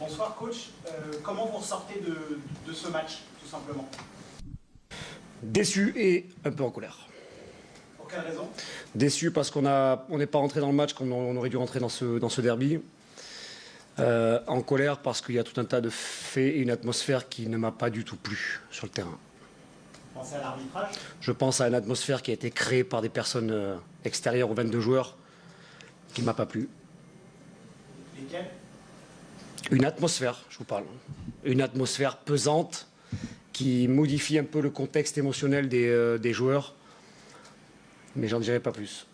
Bonsoir coach, comment vous ressortez de ce match, tout simplement? Déçu et un peu en colère. Pour quelle raison? Déçu parce qu'on n'est pas rentré dans le match comme on aurait dû rentrer dans ce derby. En colère parce qu'il y a tout un tas de faits et une atmosphère qui ne m'a pas du tout plu sur le terrain. Vous pensez à l'arbitrage? Je pense à une atmosphère qui a été créée par des personnes extérieures aux 22 joueurs qui ne m'a pas plu. Lesquels? Une atmosphère, je vous parle. Une atmosphère pesante qui modifie un peu le contexte émotionnel des joueurs. Mais j'en dirai pas plus.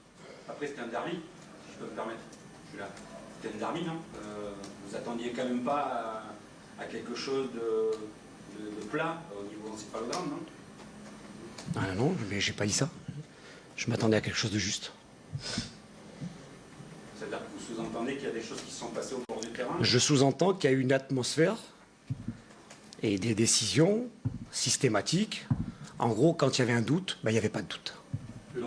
Après, c'était un derby, si je peux me permettre. Je suis là. C'était un derby, non? Vous attendiez quand même pas à quelque chose de plat au niveau encéphalogramme, non? Ah non, mais j'ai pas dit ça. Je m'attendais à quelque chose de juste. C'est-à-dire que vous sous-entendez qu'il y a des choses qui se sont passées au bord du terrain? Je sous-entends qu'il y a une atmosphère et des décisions systématiques. En gros, quand il y avait un doute, ben, il n'y avait pas de doute. Le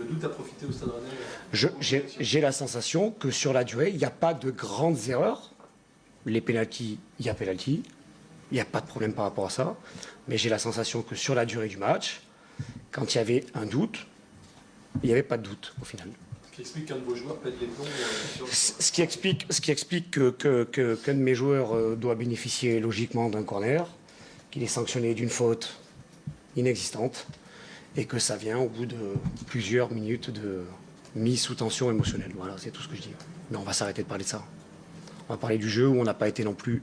doute a profité au Stade Rennais. J'ai la sensation que sur la durée, il n'y a pas de grandes erreurs. Les pénaltys, il y a pénalty. Il n'y a pas de problème par rapport à ça. Mais j'ai la sensation que sur la durée du match, quand il y avait un doute, il n'y avait pas de doute au final. Ce qui explique qu'un de vos joueurs pète les plombs Ce qui explique qu'un de mes joueurs doit bénéficier logiquement d'un corner, qu'il est sanctionné d'une faute inexistante et que ça vient au bout de plusieurs minutes de mise sous tension émotionnelle. Voilà, c'est tout ce que je dis. Mais on va s'arrêter de parler de ça. On va parler du jeu où on n'a pas été non plus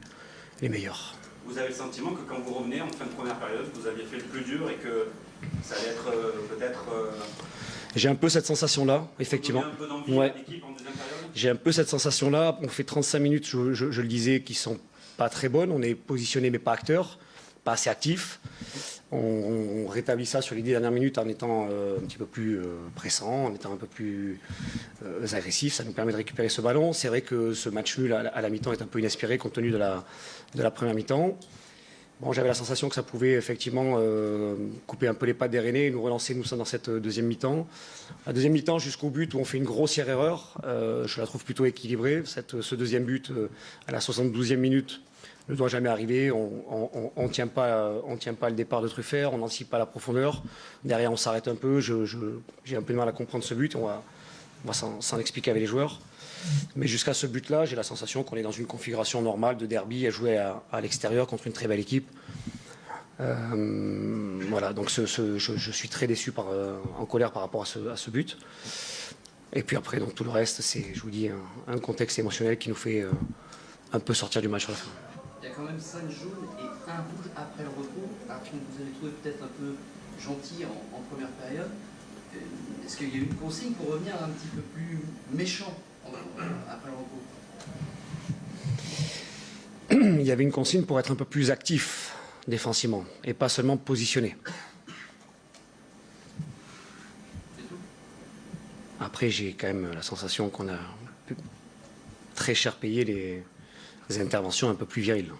les meilleurs. Vous avez le sentiment que quand vous revenez en fin de première période, vous aviez fait le plus dur et que ça allait être peut-être... J'ai un peu cette sensation-là, effectivement. Un peu d'envie Ouais. à l'équipe en deuxième période? J'ai un peu cette sensation-là. On fait 35 minutes, je le disais, qui sont pas très bonnes. On est positionné mais pas acteurs, pas assez actifs. On rétablit ça sur les 10 dernières minutes en étant un petit peu plus pressant, en étant un peu plus agressif. Ça nous permet de récupérer ce ballon. C'est vrai que ce match nul à la mi-temps est un peu inespéré compte tenu de la première mi-temps. Bon, j'avais la sensation que ça pouvait effectivement couper un peu les pattes des Rennais et nous relancer nous dans cette deuxième mi-temps. La deuxième mi-temps jusqu'au but où on fait une grossière erreur, je la trouve plutôt équilibrée. Ce deuxième but à la 72e minute ne doit jamais arriver. On tient pas le départ de Truffert, on n'anticipe pas la profondeur. Derrière, on s'arrête un peu. J'ai un peu de mal à comprendre ce but. On va s'en expliquer avec les joueurs. Mais jusqu'à ce but-là, j'ai la sensation qu'on est dans une configuration normale de derby à jouer à l'extérieur contre une très belle équipe. Voilà, donc je suis très déçu, en colère par rapport à ce but. Et puis après, donc, tout le reste, c'est, je vous dis, un contexte émotionnel qui nous fait un peu sortir du match sur la fin. Il y a quand même 5 jaunes et 1 rouge après le repos, alors que vous avez trouvé peut-être un peu gentil en première période. Est-ce qu'il y a eu une consigne pour revenir un petit peu plus méchant après le repos? Il y avait une consigne pour être un peu plus actif défensivement et pas seulement positionné. C'est tout? Après, j'ai quand même la sensation qu'on a très cher payé les interventions un peu plus viriles.